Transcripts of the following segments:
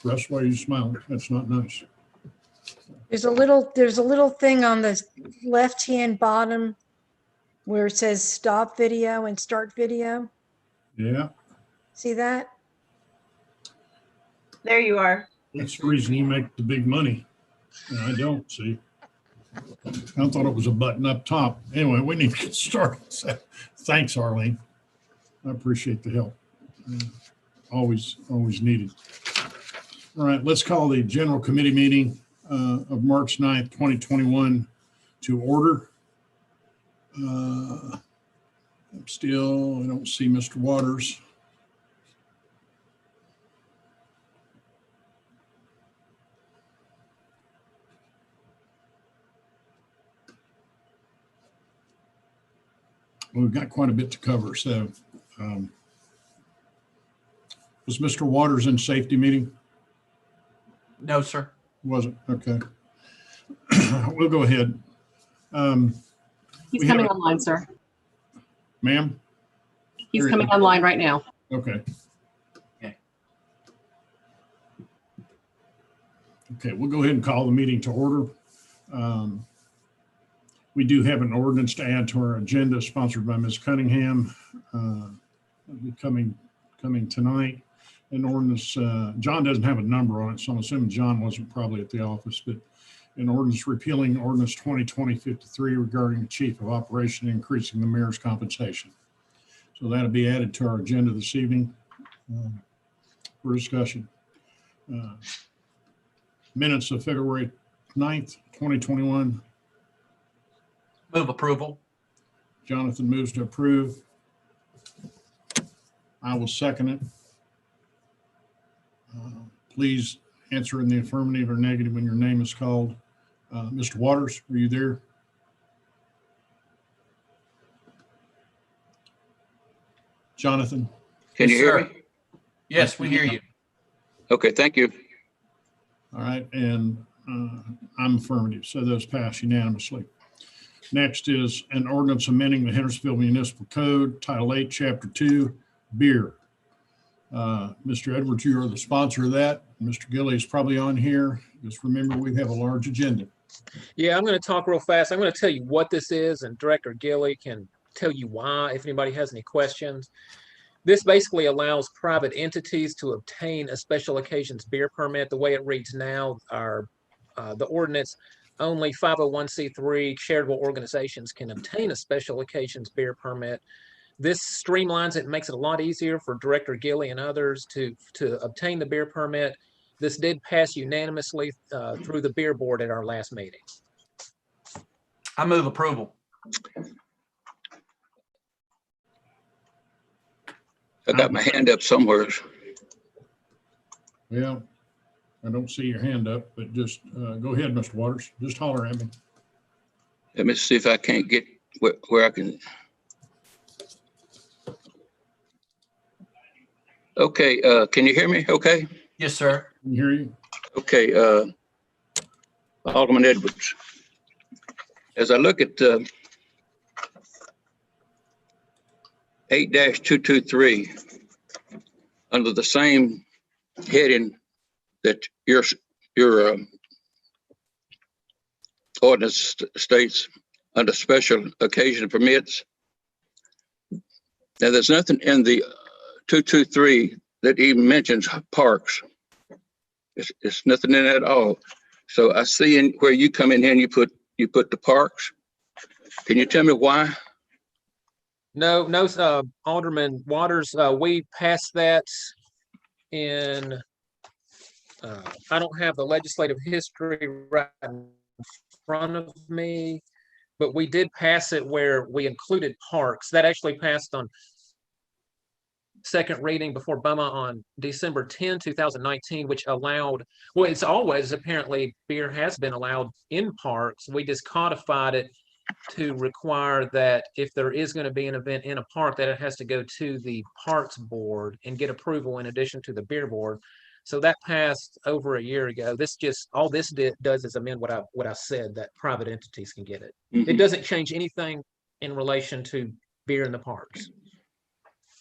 That's why you smiling. That's not nice. There's a little thing on the left-hand bottom where it says stop video and start video. Yeah, See that? There you are. that's the reason you make the big money. And I don't, see. I thought it was a button up top. Anyway, we need to get started. So, thanks, Arlene. I appreciate the help. Always needed. All right, let's call the general committee meeting of March 9th, 2021 to order. I don't see Mr. Waters. Well, we've got quite a bit to cover. So was Mr. Waters in safety meeting? No, sir. Wasn't? Okay. We'll go ahead. He's coming online, sir. Ma'am? He's coming online right now. Okay. Okay, we'll go ahead and call the meeting to order. We do have an ordinance to add to our agenda sponsored by Ms. Cunningham. It'll be coming tonight. An ordinance, John doesn't have a number on it, so I'm assuming John wasn't probably at the office, but an ordinance repealing ordinance 2020-53 regarding the chief of operation increasing the mayor's compensation. So that'll be added to our agenda this evening for discussion. Minutes of February 9th, 2021. Move approval. Jonathan moves to approve. I will second it. Please answer in the affirmative or negative when your name is called. Mr. Waters, are you there? Jonathan? Can you hear sir. me? Yes, we hear you. Okay, thank you. All right, and I'm affirmative, so those pass unanimously. Next is an ordinance amending the Hendersonville Municipal Code, Title 8, Chapter 2, beer. Mr. Edwards, you are the sponsor of that. Mr. Gilly is probably on here. Just remember, we have a large agenda. Yeah, I'm going to talk real fast. I'm going to tell you what this is, and Director Gilly can tell you why if anybody has any questions. This basically allows private entities to obtain a special occasions beer permit. The way it reads now, the ordinance, only 501c3 charitable organizations can obtain a special occasions beer permit. This streamlines it and makes it a lot easier for Director Gilly and others to obtain the beer permit. This did pass unanimously through the beer board at our last meeting. I move approval. I got my hand up somewhere. Well, I don't see your hand up, but just go ahead, Mr. Waters. Just holler at me. Let me see if I can't get where I can. Okay, can you hear me? Okay. Yes, sir. Can you hear you? Okay, Alderman Edwards. As I look at 8-223, under the same heading that your ordinance states under special occasion permits. Now, there's nothing in the 223 that even mentions parks. It's nothing in it at all. So I see in where you come in here and you put the parks. Can you tell me why? No, Alderman Waters, we passed that in, I don't have the legislative history right in front of me, but we did pass it where we included parks. That actually passed on second reading before BUMA on December 10, 2019, which allowed, well, it's always apparently beer has been allowed in parks. We just codified it to require that if there is going to be an event in a park, that it has to go to the parks board and get approval in addition to the beer board. So that passed over a year ago. This just, all this does is amend what I said, that private entities can get it. Mm-hmm. It doesn't change anything in relation to beer in the parks.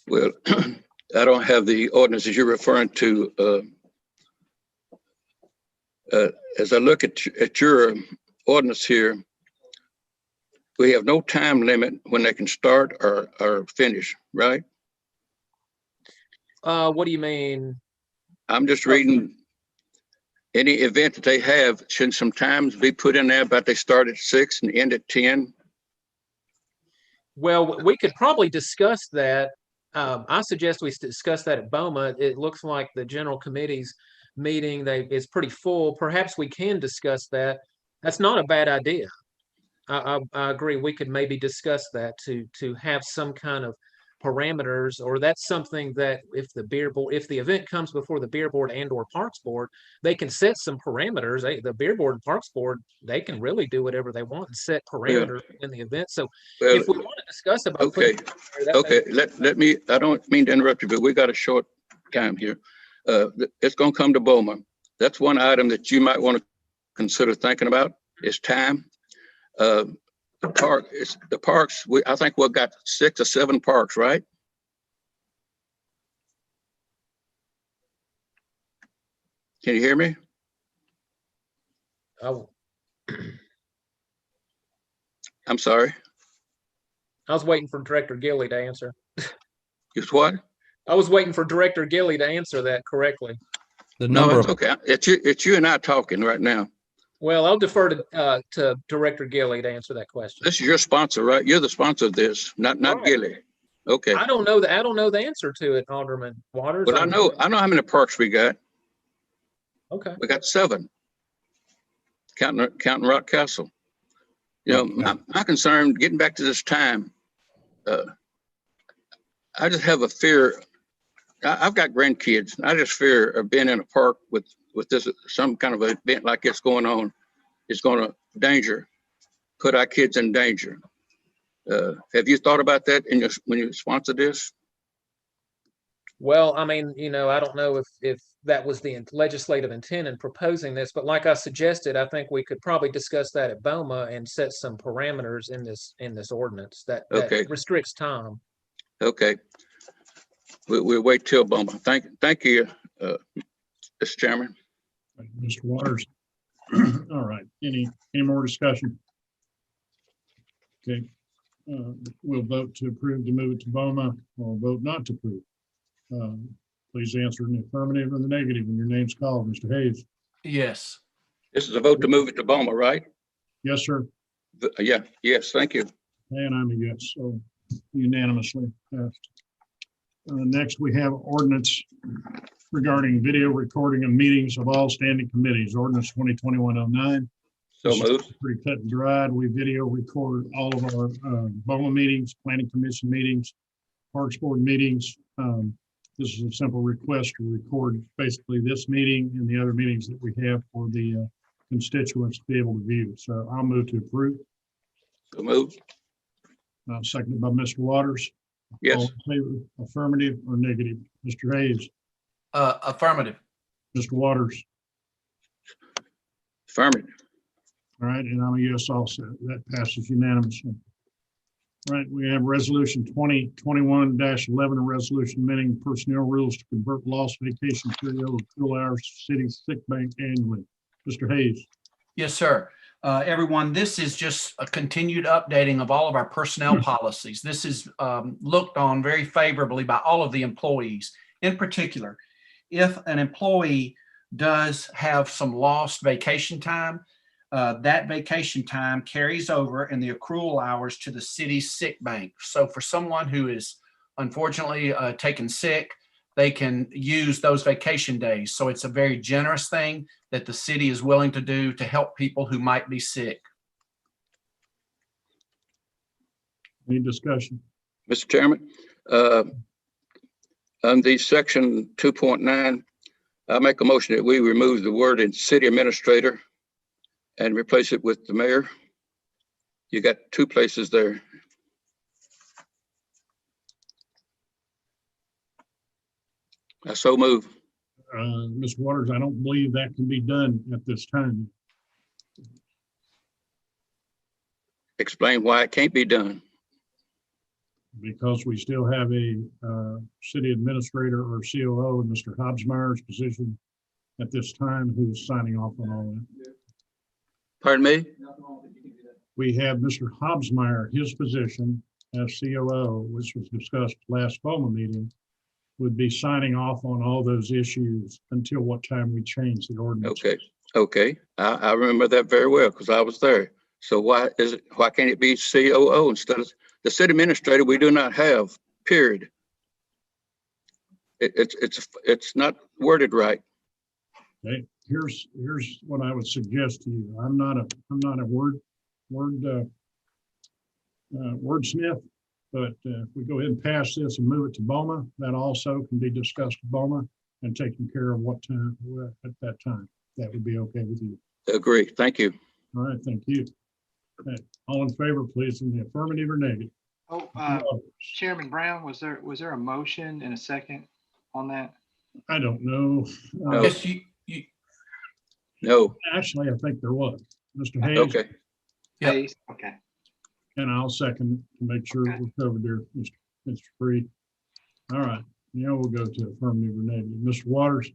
Well, I don't have the ordinances you're referring to As I look at your ordinance here, we have no time limit when they can start or finish, right? What do you mean? I'm just reading any event that they have should sometimes be put in there, but they start at 6 and end at 10. Well, we could probably discuss that. I suggest we discuss that at BOMA. It looks like the general committee's meeting, it's pretty full. Perhaps we can discuss that. That's not a bad idea. I agree. We could maybe discuss that to have some kind of parameters, or that's something that if the event comes before the beer board and or parks board, they can set some parameters. The beer board and parks board, they can really do whatever they want and set parameters in the event. So Well, if we want to discuss about okay, okay. Let me. I don't mean to interrupt you, but we got a short time here. It's going to come to BOMA. That's one item that you might want to consider thinking about. Is time. The parks. I think we've got 6 or 7 parks, right? Can you hear me? Oh, I'm sorry. I was waiting for Director Gilly to answer. It's what? I was waiting for Director Gilly to answer that correctly. The No, number it's of, okay. It's you and I talking right now. Well, I'll defer to Director Gilly to answer that question. This is your sponsor, right? You're the sponsor of this, not Right. Gilly. Okay. I don't know the answer to it, Alderman Waters. Well, I know how many parks we got. Okay. We got 7. Counting Rock Castle. You know, my concern, getting back to this time, I just have a fear. I've got grandkids. I just fear of being in a park with this, some kind of event like this going on. It's going to put our kids in danger. Have you thought about that when you sponsored this? Well, I mean, I don't know if that was the legislative intent in proposing this, but like I suggested, I think we could probably discuss that at BOMA and set some parameters in this ordinance that restricts time. Okay. We'll wait till BOMA. Thank you, Mr. Chairman. Mr. Waters. All right. Any more discussion? Okay. We'll vote to approve to move it to BOMA or vote not to approve. Please answer in the affirmative or the negative when your name's called. Mr. Hayes. Yes. This is a vote to move it to BOMA, right? Yes, sir. Yeah. Yes. Thank you. And I'm a yes, so unanimously passed. Next, we have ordinance regarding video recording of meetings of all standing committees, ordinance 2021-09. So moved. Pretty cut and dried. We video record all of our BOMA meetings, planning commission meetings, parks board meetings. This is a simple request to record basically this meeting and the other meetings that we have for the constituents to be able to view. So I'll move to approve. So moved. Seconded by Mr. Waters. Yes. All in favor, affirmative or negative? Mr. Hayes, Affirmative. Mr. Waters. Affirmative. All right, and I'm a yes also. That passes unanimously. All right, we have resolution 2021-11, a resolution amending personnel rules to convert lost vacation period or accrual hours to city sick bank annually. Mr. Hayes. Yes, sir. Everyone, this is just a continued updating of all of our personnel policies. This is looked on very favorably by all of the employees. In particular, if an employee does have some lost vacation time, that vacation time carries over in the accrual hours to the city's sick bank. So for someone who is unfortunately taken sick, they can use those vacation days. So it's a very generous thing that the city is willing to do to help people who might be sick. Any discussion? Mr. Chairman, on the section 2.9, I make a motion that we remove the word in city administrator and replace it with the mayor. You got 2 places there. I so move. Mr. Waters, I don't believe that can be done at this time. Explain why it can't be done. Because we still have a city administrator or COO in Mr. Hobbsmeyer's position at this time who's signing off on all that. Pardon me? We have Mr. Hobbsmeyer, his position as COO, which was discussed last FOMA meeting, would be signing off on all those issues until what time we change the ordinance. Okay. I remember that very well because I was there. So why can't it be COO instead of the city administrator? We do not have, period. It's not worded right. Okay, here's what I would suggest to you. I'm not a wordsmith, but if we go ahead and pass this and move it to BOMA, that also can be discussed at BOMA and taken care of what time at that time. That would be okay with you. Agree. Thank you. All right, thank you. Okay, all in favor, please, in the affirmative or negative. Chairman Brown, was there a motion and a second on that? I don't know. No. Yes, No. Actually, I think there was. Mr. Hayes. Okay. Yep. Hayes? Okay. And I'll second to make sure Okay. we're covered there, Mr. Free. All right, now we'll go to affirmative or negative. Mr. Waters,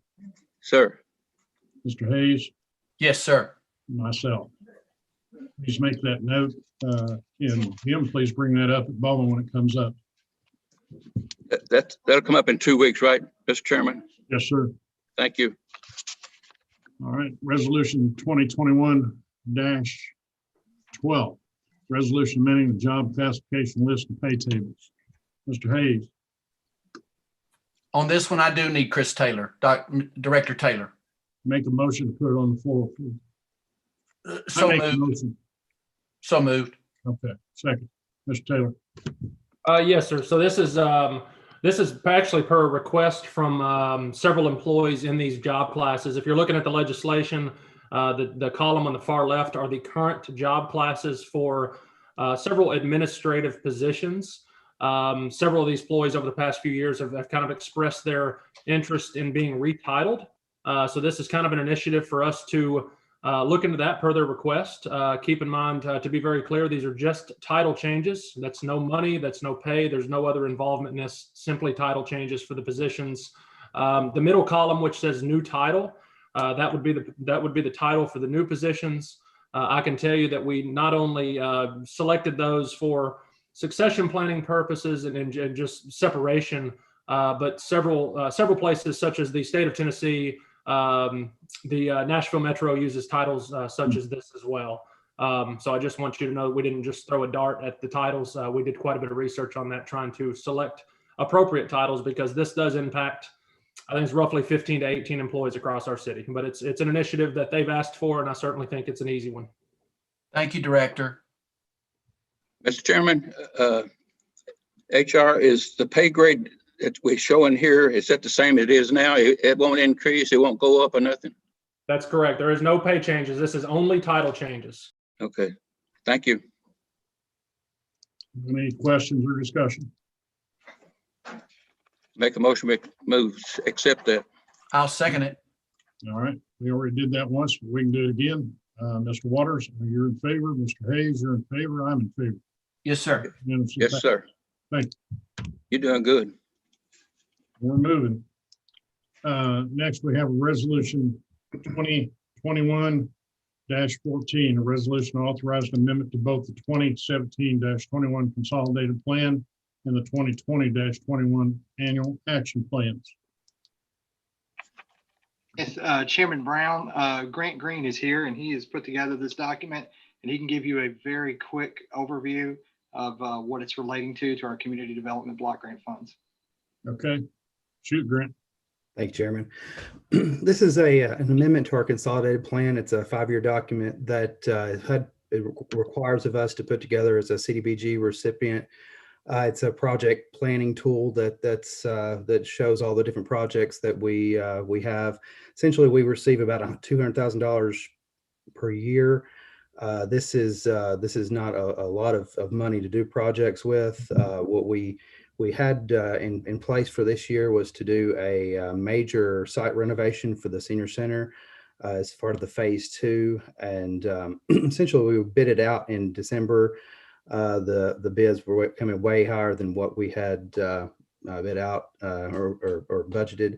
Sir. Mr. Hayes, yes, sir. myself. Please make that note. And Jim, please bring that up at BOMA when it comes up. That'll come up in 2 weeks, right, Mr. Chairman? Yes, sir. Thank you. All right, resolution 2021-12. Resolution amending the job classification list and pay tables. Mr. Hayes, On this one, I do need Chris Taylor, Director Taylor. make a motion to put it on the floor, please. So I make a moved. motion. So moved. Okay, second. Mr. Taylor. Yes, sir. So this is actually per request from several employees in these job classes. If you're looking at the legislation, the column on the far left are the current job classes for several administrative positions. Several of these employees over the past few years have kind of expressed their interest in being retitled. So this is kind of an initiative for us to look into that per their request. Keep in mind, to be very clear, these are just title changes. That's no money, that's no pay. There's no other involvement in this, simply title changes for the positions. The middle column, which says new title, that would be the title for the new positions. I can tell you that we not only selected those for succession planning purposes and just separation, but several places such as the state of Tennessee, the Nashville Metro uses titles such as this as well. So I just want you to know we didn't just throw a dart at the titles. We did quite a bit of research on that, trying to select appropriate titles, because this does impact, I think it's roughly 15 to 18 employees across our city. But it's an initiative that they've asked for, and I certainly think it's an easy one. Thank you, Director. Mr. Chairman, HR, is the pay grade that we're showing here, is that the same it is now? It won't increase, it won't go up or nothing? That's correct. There is no pay changes. This is only title changes. Okay, thank you. Any questions or discussion? Make a motion, accept that. I'll second it. All right, we already did that once, but we can do it again. Mr. Waters, you're in favor. Mr. Hayes, you're in favor. I'm in favor. Yes, sir. Unanimous. Yes, sir. Thank you. You're doing good. We're moving. Next, we have a resolution 2021-14, a resolution authorizing amendment to both the 2017-21 Consolidated Plan and the 2020-21 Annual Action Plans. Yes, Chairman Brown, Grant Green is here, and he has put together this document, and he can give you a very quick overview of what it's relating to our community development block grant funds. Okay, shoot, Grant. Thank you, Chairman. This is an amendment to our consolidated plan. It's a 5-year document that it requires of us to put together as a CDBG recipient. It's a project planning tool that shows all the different projects that we have. Essentially, we receive about $200,000 per year. This is not a lot of money to do projects with. What we had in place for this year was to do a major site renovation for the senior center as part of the phase 2, and essentially we bid it out in December. The bids were coming way higher than what we had bid out or budgeted.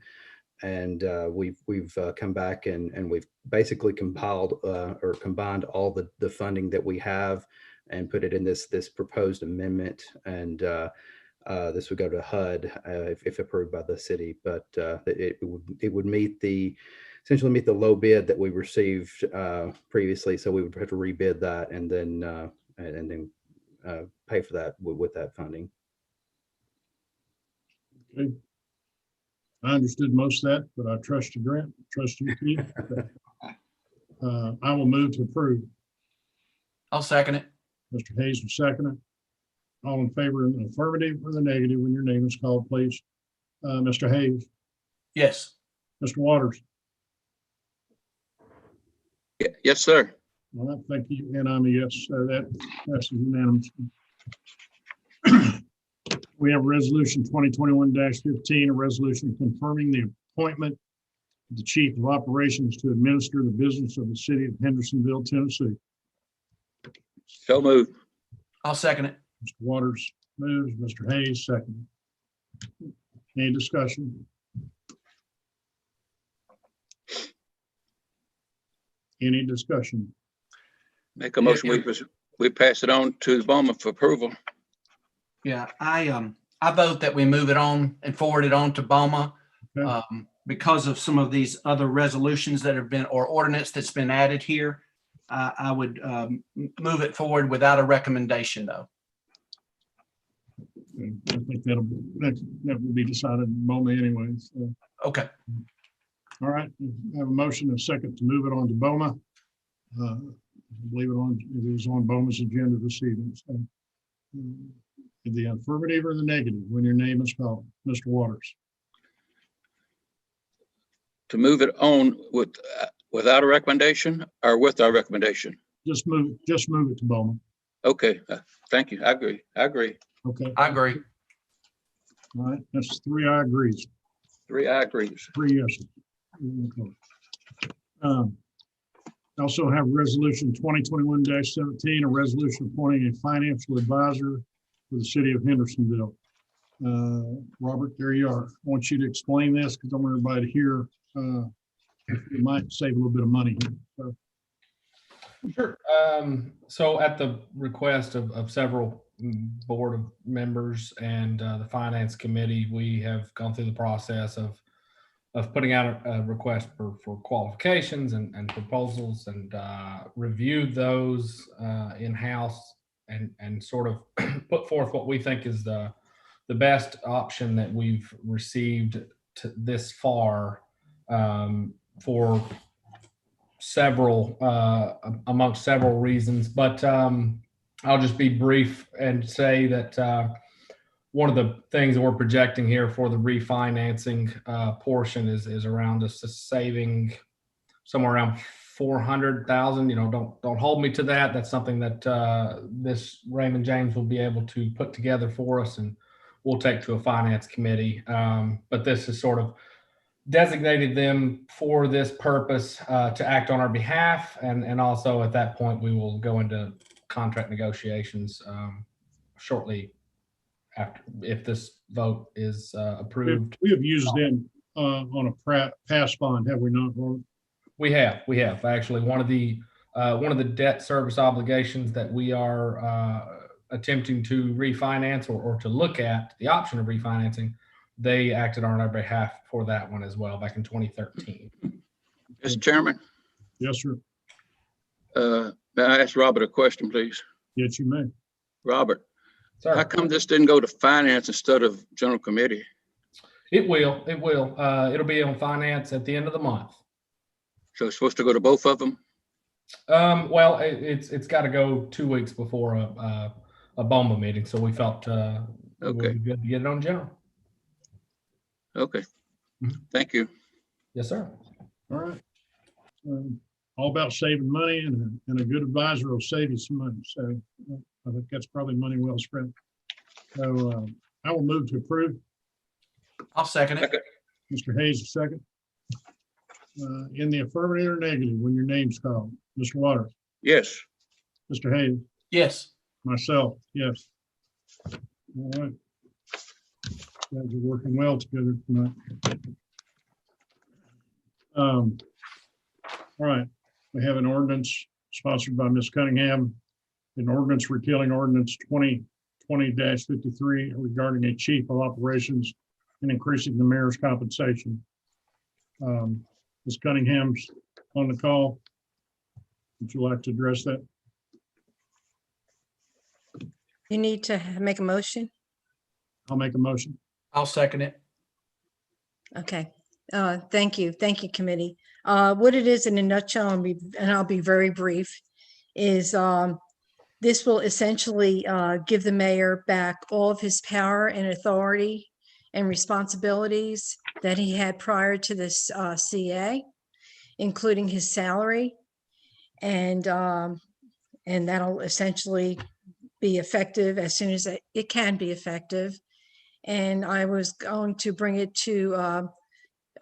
And we've come back and we've basically compiled or combined all the funding that we have and put it in this proposed amendment. And this would go to HUD if approved by the city, but it would essentially meet the low bid that we received previously. So we would have to rebid that and then pay for that with that funding. Okay. I understood most of that, but I trust you, Grant. Trust you, Keith. I will move to approve. I'll second it. Mr. Hayes will second it. All in favor in the affirmative or the negative when your name is called, please. Mr. Hayes, Yes. Mr. Waters. Yes, sir. All right, thank you. And I'm a yes. That passes unanimously. We have resolution 2021-15, a resolution confirming the appointment of the chief of operations to administer the business of the city of Hendersonville, Tennessee. So moved. I'll second it. Mr. Waters moves, Mr. Hayes second. Any discussion? Any discussion? Make a motion. We pass it on to the Bowman for approval. Yeah, I vote that we move it on and forward it on to BOMA Okay. because of some of these other resolutions that have been, or ordinance that's been added here. I would move it forward without a recommendation, though. Okay, I think that will be decided in a moment anyway. So, Okay. all right, I have a motion and a second to move it on to BOMA. I believe it is on BOMA's agenda this evening. So, the affirmative or the negative when your name is called, Mr. Waters. To move it on without a recommendation or with our recommendation? Just move it to BOMA. Okay, thank you. I agree. Okay. I agree. All right, that's 3 I agrees. 3 I agree. 3 yeses. Also have resolution 2021-17, a resolution appointing a financial advisor for the city of Hendersonville. Robert, there you are. I want you to explain this because I want everybody to hear. You might save a little bit of money here. So, Sure. So at the request of several board members and the finance committee, we have gone through the process of putting out a request for qualifications and proposals and reviewed those in-house and sort of put forth what we think is the best option that we've received this far for several amongst several reasons. But I'll just be brief and say that one of the things that we're projecting here for the refinancing portion is around us saving somewhere around 400,000. Don't hold me to that. That's something that this Raymond James will be able to put together for us, and we'll take to a finance committee. But this is sort of designated them for this purpose to act on our behalf, and also at that point we will go into contract negotiations shortly after, if this vote is approved. we have used them on a past bond, have we not, Robert? We have actually one of the debt service obligations that we are attempting to refinance or to look at the option of refinancing. They acted on our behalf for that one as well back in 2013. Mr. Chairman, Yes, sir. may I ask Robert a question, please? Yes, you may. Robert, Sir, how come this didn't go to finance instead of general committee? it will. It'll be on finance at the end of the month. So it's supposed to go to both of them? Well, it's got to go 2 weeks before a BOMA meeting, so we felt it would be good to get it on general. Okay. Thank you. Yes, sir. All right. All about saving money, and a good advisor will save you some money. So I think that's probably money well spent. So I will move to approve. I'll second it. Mr. Hayes, a second. In the affirmative or negative when your name's called. Mr. Waters, Yes. Mr. Hayes, Yes. myself, yes. All right. Guys are working well together tonight. All right, we have an ordinance sponsored by Ms. Cunningham, an ordinance repealing ordinance 2020-53 regarding a chief of operations and increasing the mayor's compensation. Ms. Cunningham's on the call. Would you like to address that? You need to make a motion. I'll make a motion. I'll second it. Okay. Thank you. Thank you, committee. What it is in a nutshell, and I'll be very brief, is this will essentially give the mayor back all of his power and authority and responsibilities that he had prior to this CA, including his salary. And that'll essentially be effective as soon as it can be effective. And I was going to bring it to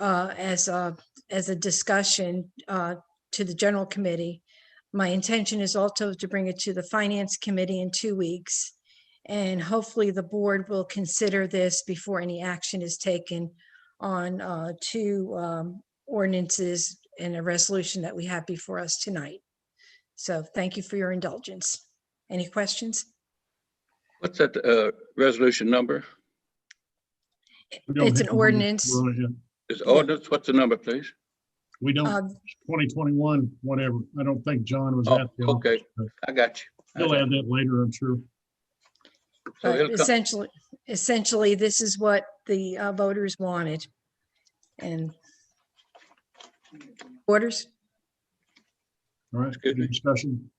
as a discussion to the general committee. My intention is also to bring it to the finance committee in 2 weeks. And hopefully the board will consider this before any action is taken on 2 ordinances and a resolution that we have before us tonight. So thank you for your indulgence. Any questions? What's that resolution number? We don't It's have an to- ordinance. we're on it. Is ordinance, what's the number, please? We don't, Uh, 2021, whatever. I don't think John was Oh, at the okay. office, but I got you. he'll add that later, I'm sure. So But it'll come- essentially, this is what the voters wanted. And orders? All right, Excuse me. any discussion?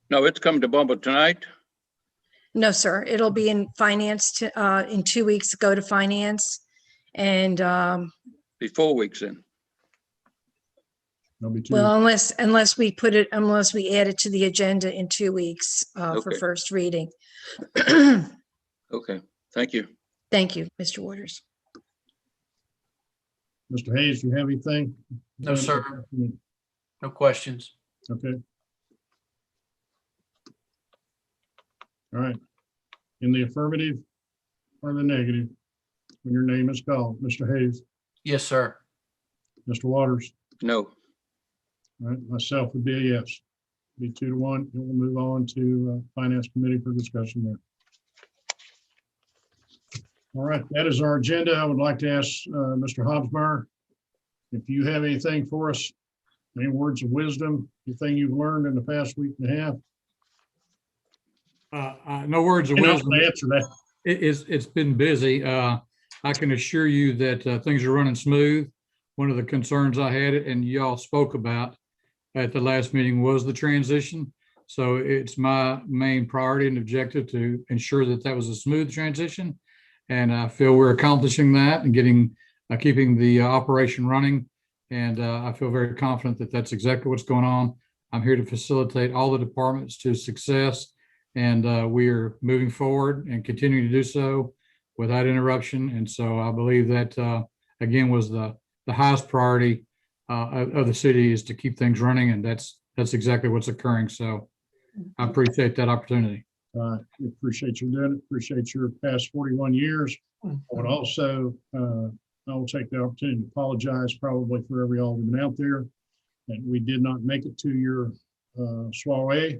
No, it's coming to Bumble tonight. No, sir. It'll be in finance in 2 weeks, go to finance. And Be 4 weeks in. There'll be 2. well, unless we add it to the agenda in 2 weeks for Okay. first reading. Okay, thank you. Thank you, Mr. Waters. Mr. Hayes, do you have anything? No, sir. No questions. Okay. All right. In the affirmative or the negative, when your name is called, Mr. Hayes, Yes, sir. Mr. Waters, No, all right, myself would be a yes. Be 2-1, and we'll move on to Finance Committee for discussion there. All right, that is our agenda. I would like to ask Mr. Hobsbawm, if you have anything for us, any words of wisdom, anything you've learned in the past week and a half? No words of You don't have wisdom. to answer that. It's been busy. I can assure you that things are running smooth. One of the concerns I had, and y'all spoke about at the last meeting, was the transition. So it's my main priority and objective to ensure that that was a smooth transition. And I feel we're accomplishing that and keeping the operation running. And I feel very confident that that's exactly what's going on. I'm here to facilitate all the departments to success. And we are moving forward and continuing to do so without interruption. And so I believe that, again, was the highest priority of the city, is to keep things running. And that's exactly what's occurring. So I appreciate that opportunity. We appreciate you doing it. Appreciate your past 41 years. I would also, I will take the opportunity to apologize probably for every alderman out there that we did not make it to your soiree,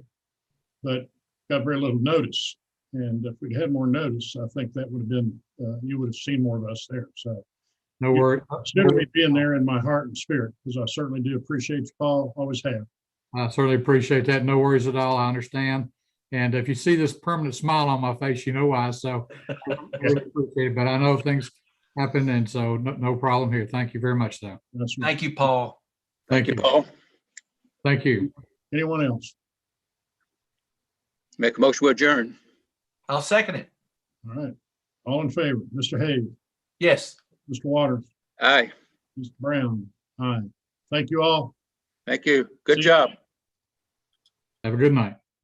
but got very little notice. And if we'd had more notice, I think that would have been, you would have seen more of us there. So No worries. certainly being there in my heart and spirit, because I certainly do appreciate you, Paul, always have. I certainly appreciate that. No worries at all. I understand. And if you see this permanent smile on my face, you know why. So I really appreciate it. But I know things happen, and so no problem here. Thank you very much, though. That's Thank you, Paul. Thank you. Paul, Thank you. Anyone else? make a motion to adjourn. I'll second it. All right. All in favor, Mr. Hayes, Yes. Mr. Waters, Aye, Mr. Brown. Aye. Thank you all. thank you. Good See you. job. Have a good night.